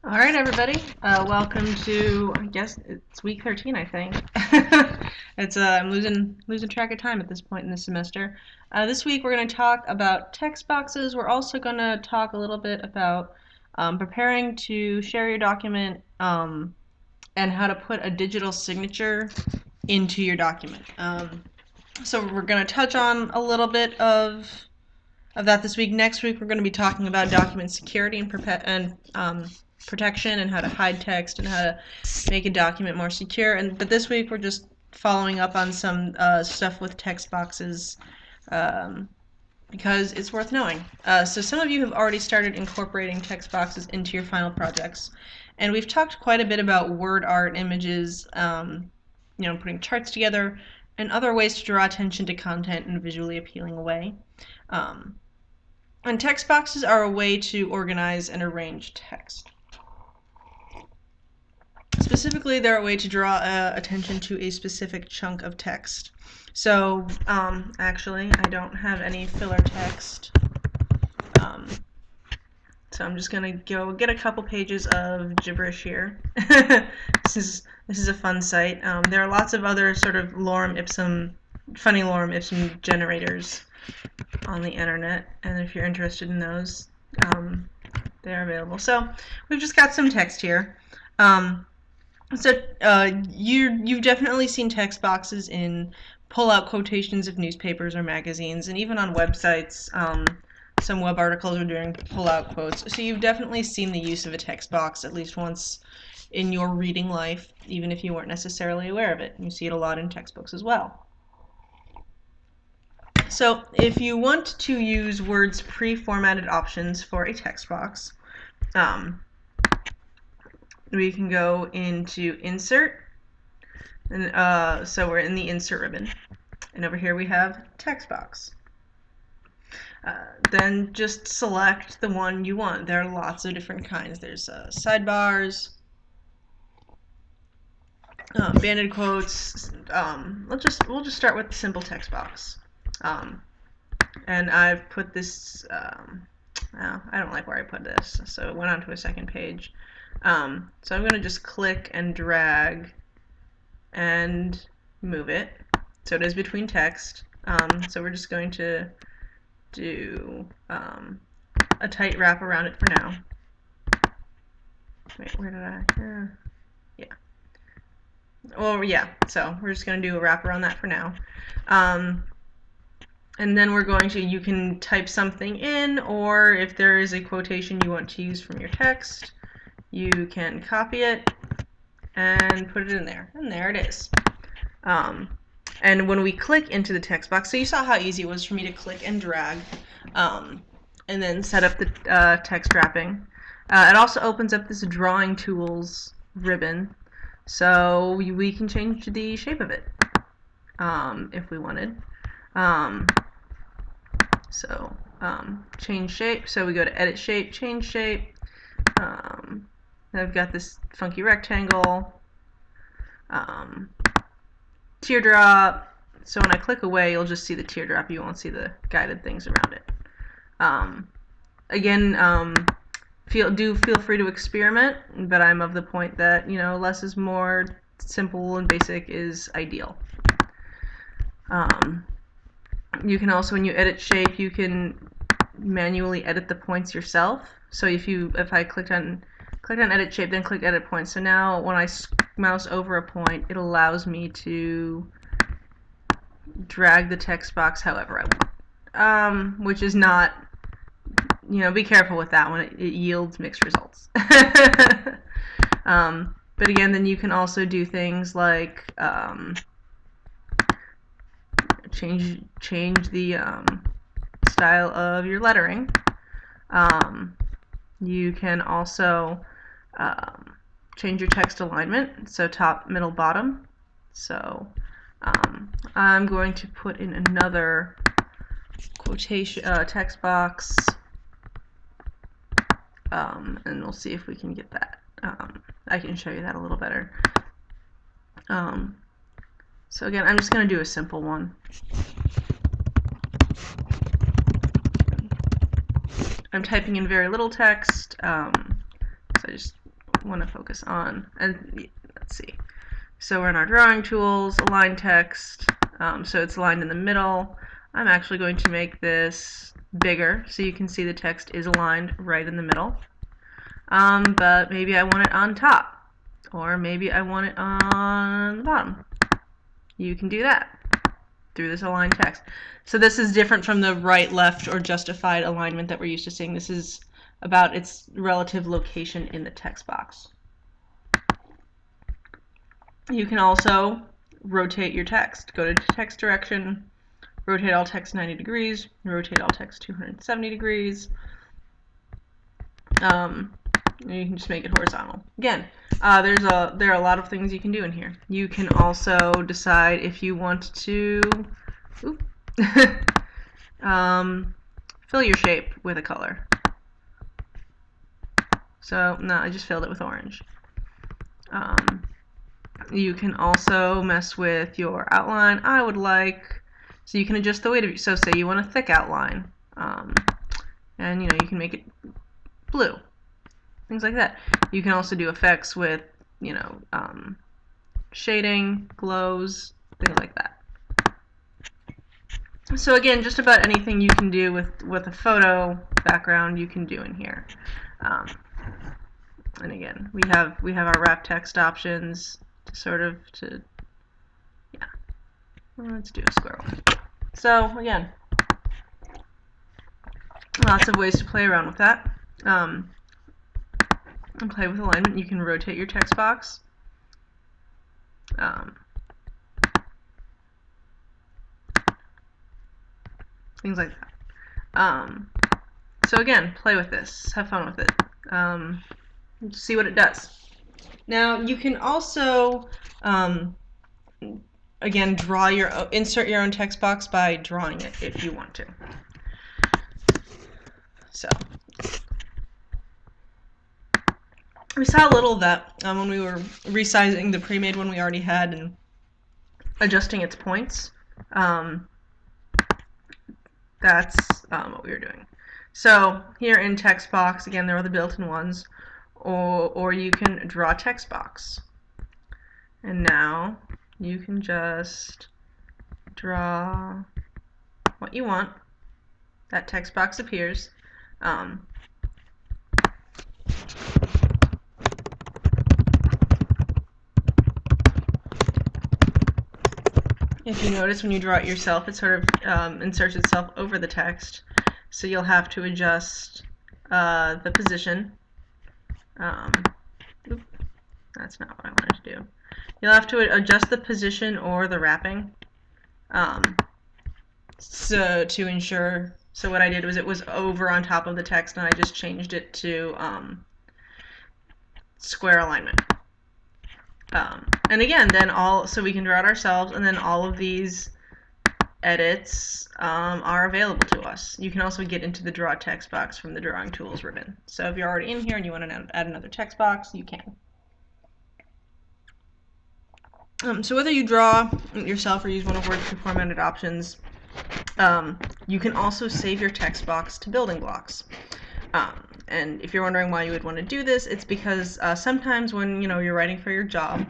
All right, everybody. Welcome to, I guess it's week 13, I think. I'm losing track of time at this point in the semester. This week we're going to talk about text boxes. We're also going to talk a little bit about preparing to share your document and how to put a digital signature into your document. So we're going to touch on a little bit of that this week. Next week, we're going to be talking about document security and protection and how to hide text and how to make a document more secure. But this week, we're just following up on some stuff with text boxes um, because it's worth knowing. So some of you have already started incorporating text boxes into your final projects, and we've talked quite a bit about word art, images, putting charts together, and other ways to draw attention to content in a visually appealing way. Um, and text boxes are a way to organize and arrange text. Specifically, they're a way to draw attention to a specific chunk of text. So, actually, I don't have any filler text. So I'm just gonna go get a couple pages of gibberish here. This is a fun site. There are lots of other sort of funny lorem ipsum generators on the internet, and if you're interested in those, they're available. So we've just got some text here. You've definitely seen text boxes in pull-out quotations of newspapers or magazines, and even on websites. Some web articles are doing pull-out quotes. So you've definitely seen the use of a text box at least once in your reading life, even if you weren't necessarily aware of it. You see it a lot in textbooks as well. So if you want to use Word's pre-formatted options for a text box, we can go into Insert, and so we're in the Insert ribbon, and over here we have Text Box. Then just select the one you want. There are lots of different kinds. There's sidebars, banded quotes. We'll just start with the simple text box. And I've put this. I don't like where I put this, so it went onto a second page. So I'm going to just click and drag and move it so it is between text. So we're just going to do a tight wrap around it for now. Wait, where did I? Yeah. Well, yeah. So we're just going to do a wrap around that for now. And then you can type something in, or if there is a quotation you want to use from your text, you can copy it and put it in there. And there it is. And when we click into the text box, so you saw how easy it was for me to click and drag and then set up the text wrapping. It also opens up this Drawing Tools ribbon, so we can change the shape of it if we wanted. Change shape, so we go to Edit Shape, Change Shape. I've got this funky rectangle. Teardrop. So when I click away, you'll just see the teardrop. You won't see the guided things around it. Again, feel free to experiment, but I'm of the point that less is more. Simple and basic is ideal. You can also, when you edit shape, you can manually edit the points yourself. So if I clicked on edit shape, then click edit points. So now when I mouse over a point, it allows me to drag the text box however I want, which is not, be careful with that one. It yields mixed results. But again, then you can also do things like change the style of your lettering. You can also change your text alignment, so top, middle, bottom. So I'm going to put in another quotation text box, and we'll see if we can get that. I can show you that a little better. So again, I'm just going to do a simple one. I'm typing in very little text, so I just want to focus on. And let's see. So we're in our drawing tools, align text. So it's aligned in the middle. I'm actually going to make this bigger so you can see the text is aligned right in the middle. But maybe I want it on top, or maybe I want it on the bottom. You can do that through this align text. So this is different from the right, left, or justified alignment that we're used to seeing. This is about its relative location in the text box. You can also rotate your text. Go to text direction, rotate all text 90 degrees, rotate all text 270 degrees. You can just make it horizontal. Again, there are a lot of things you can do in here. You can also decide if you want to fill your shape with a color. So no, I just filled it with orange. You can also mess with your outline. So you can adjust the weight of it. So say you want a thick outline, and you can make it blue. Things like that. You can also do effects with, shading, glows, things like that. So again, just about anything you can do with a photo background, you can do in here. And again, we have our wrap text options to let's do a squirrel. So again, lots of ways to play around with that. And play with alignment. You can rotate your text box. Things like that. So again, play with this. Have fun with it. See what it does. Now you can also, again, insert your own text box by drawing it if you want to. So. We saw a little of that when we were resizing the pre-made one we already had and adjusting its points. That's what we were doing. So here in text box, again, there are the built-in ones, or you can draw text box. And now you can just draw what you want. That text box appears. If you notice when you draw it yourself, it sort of inserts itself over the text. So you'll have to adjust the position. That's not what I wanted to do. You'll have to adjust the position or the wrapping. So to ensure, so what I did was it was over on top of the text and I just changed it to square alignment. And again, so we can draw it ourselves, and then all of these edits are available to us. You can also get into the draw text box from the drawing tools ribbon. So if you're already in here and you want to add another text box, you can. So whether you draw it yourself or use one of Word's pre-formatted options, you can also save your text box to building blocks. And if you're wondering why you would want to do this, it's because sometimes when you're writing for your job,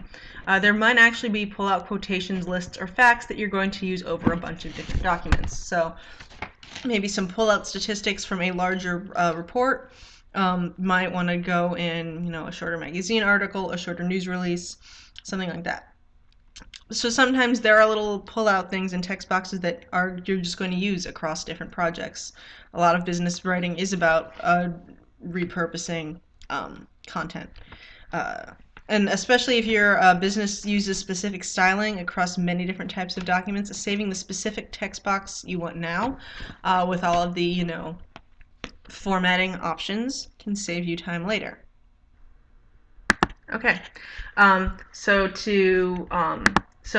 there might actually be pull-out quotations, lists, or facts that you're going to use over a bunch of different documents. So maybe some pull-out statistics from a larger report might want to go in a shorter magazine article, a shorter news release, something like that. So sometimes there are little pull-out things in text boxes that you're just going to use across different projects. A lot of business writing is about repurposing content. And especially if your business uses specific styling across many different types of documents, saving the specific text box you want now with all of the, formatting options can save you time later. Okay, so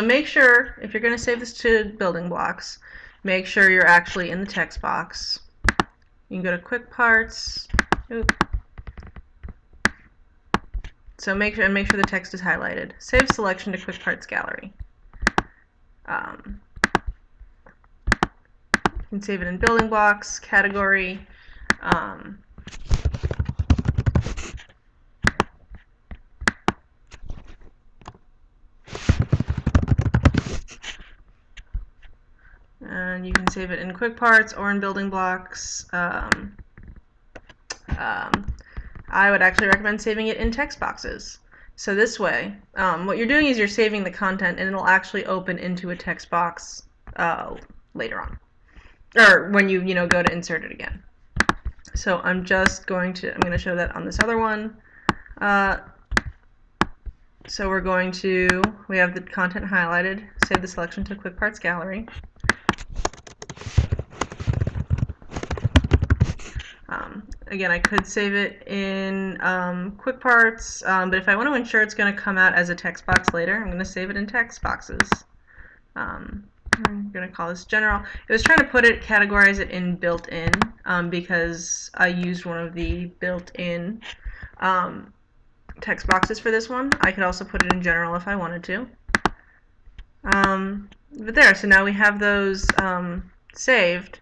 make sure, if you're going to save this to building blocks, make sure you're actually in the text box. You can go to Quick Parts. Oop. So make sure the text is highlighted. Save selection to Quick Parts Gallery. You can save it in building blocks, category. save it in Quick Parts or in Building Blocks. I would actually recommend saving it in text boxes. So this way, what you're doing is you're saving the content, and it'll actually open into a text box later on, or when you go to insert it again. So I'm going to show that on this other one. So we have the content highlighted, save the selection to Quick Parts Gallery. Again, I could save it in Quick Parts, but if I want to ensure it's going to come out as a text box later, I'm going to save it in text boxes. I'm going to call this general. It was trying to categorize it in built-in because I used one of the built-in text boxes for this one. I could also put it in general if I wanted to. But there, so now we have those saved.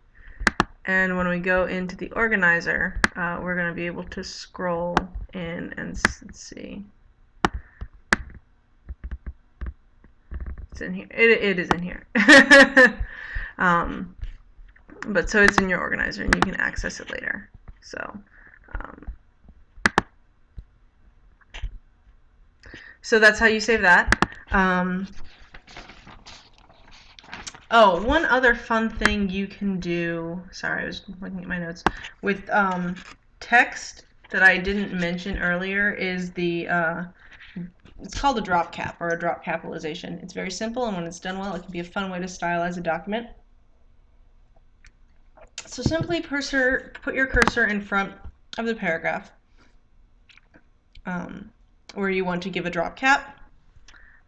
And when we go into the organizer, we're going to be able to scroll in and let's see. It's in here. It is in here. But so it's in your organizer and you can access it later. So that's how you save that. Oh, one other fun thing you can do, sorry, I was looking at my notes, with text that I didn't mention earlier is it's called a drop cap or a drop capitalization. It's very simple, and when it's done well, it can be a fun way to stylize a document. So simply put your cursor in front of the paragraph where you want to give a drop cap.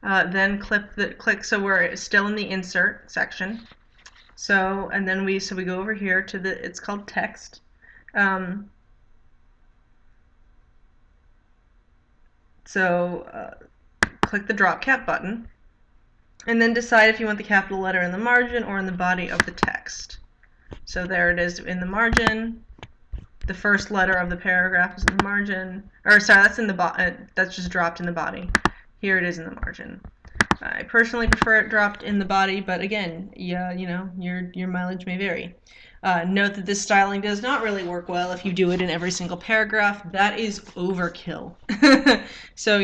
Then click so we're still in the insert section. So and then we go over here to it's called text. Click the drop cap button, and then decide if you want the capital letter in the margin or in the body of the text. So there it is in the margin. The first letter of the paragraph is in the margin. Or sorry, that's in the that's just dropped in the body. Here it is in the margin. I personally prefer it dropped in the body, but again, yeah, your mileage may vary. Note that this styling does not really work well if you do it in every single paragraph. That is overkill. So,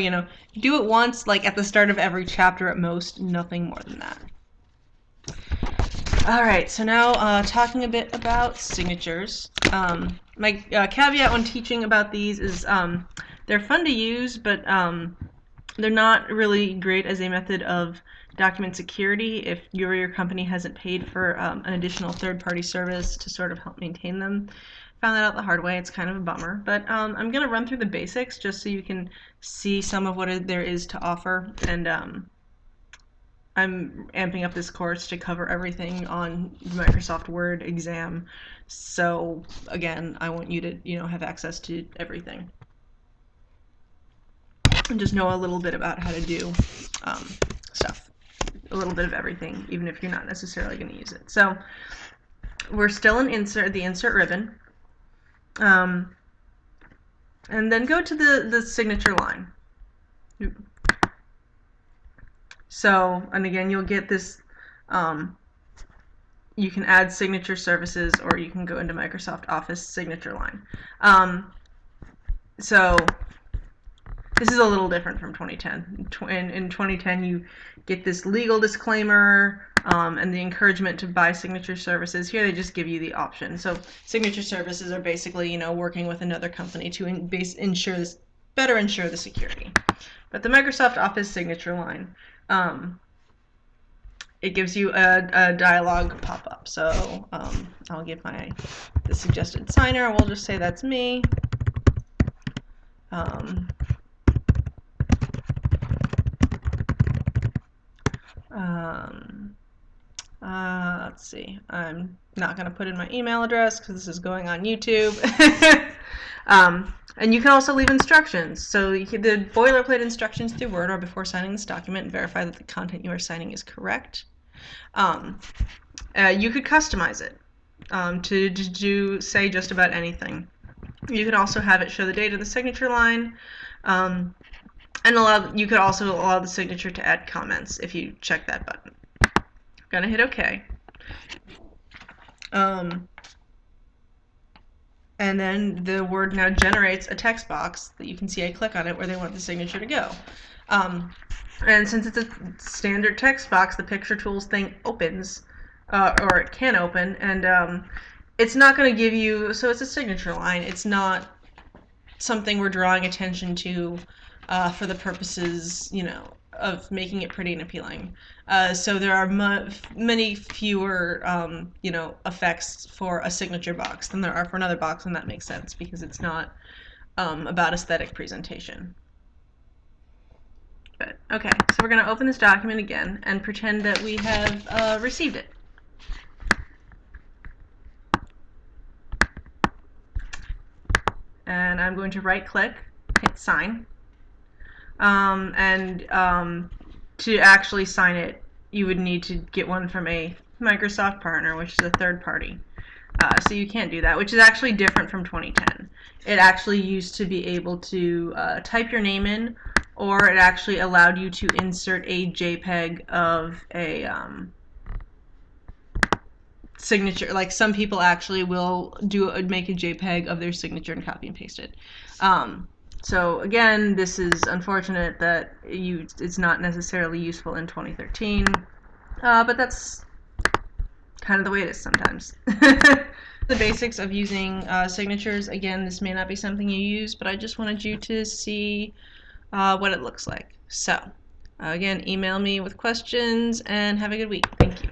do it once, like at the start of every chapter at most, nothing more than that. Alright, so now talking a bit about signatures. My caveat when teaching about these is they're fun to use, but they're not really great as a method of document security if you or your company hasn't paid for an additional third-party service to sort of help maintain them. Found that out the hard way. It's kind of a bummer, but I'm going to run through the basics just so you can see some of what there is to offer, and I'm amping up this course to cover everything on the Microsoft Word exam, so again, I want you to have access to everything. And just know a little bit about how to do stuff. A little bit of everything, even if you're not necessarily going to use it. So we're still in the insert ribbon. And then go to the signature line. So, and again, you'll get this, you can add signature services, or you can go into Microsoft Office signature line. So this is a little different from 2010. In 2010, you get this legal disclaimer and the encouragement to buy signature services. Here, they just give you the option. So signature services are basically, working with another company to better ensure the security. But the Microsoft Office signature line, it gives you a dialog pop-up. So I'll give the suggested signer. We'll just say that's me. Let's see. I'm not going to put in my email address because this is going on YouTube. And you can also leave instructions. So the boilerplate instructions through Word are before signing this document, and verify that the content you are signing is correct. You could customize it to say just about anything. You could also have it show the date of the signature line, and you could also allow the signature to add comments if you check that button. I'm gonna hit OK. And then the Word now generates a text box that you can see I click on it where they want the signature to go. And since it's a standard text box, the Picture Tools thing opens, or it can open, and it's not going to give you, so it's a signature line. It's not something we're drawing attention to for the purposes, of making it pretty and appealing. So there are many fewer, effects for a signature box than there are for another box, and that makes sense because it's not about aesthetic presentation. But, okay, so we're going to open this document again and pretend that we have received it. And I'm going to right-click, hit sign. To actually sign it, you would need to get one from a Microsoft partner, which is a third party. So you can't do that, which is actually different from 2010. It actually used to be able to type your name in, or it actually allowed you to insert a JPEG of a signature. Like some people actually will make a JPEG of their signature and copy and paste it. So again, this is unfortunate that it's not necessarily useful in 2013, but that's kind of the way it is sometimes. The basics of using signatures. Again, this may not be something you use, but I just wanted you to see what it looks like. So again, email me with questions and have a good week. Thank you.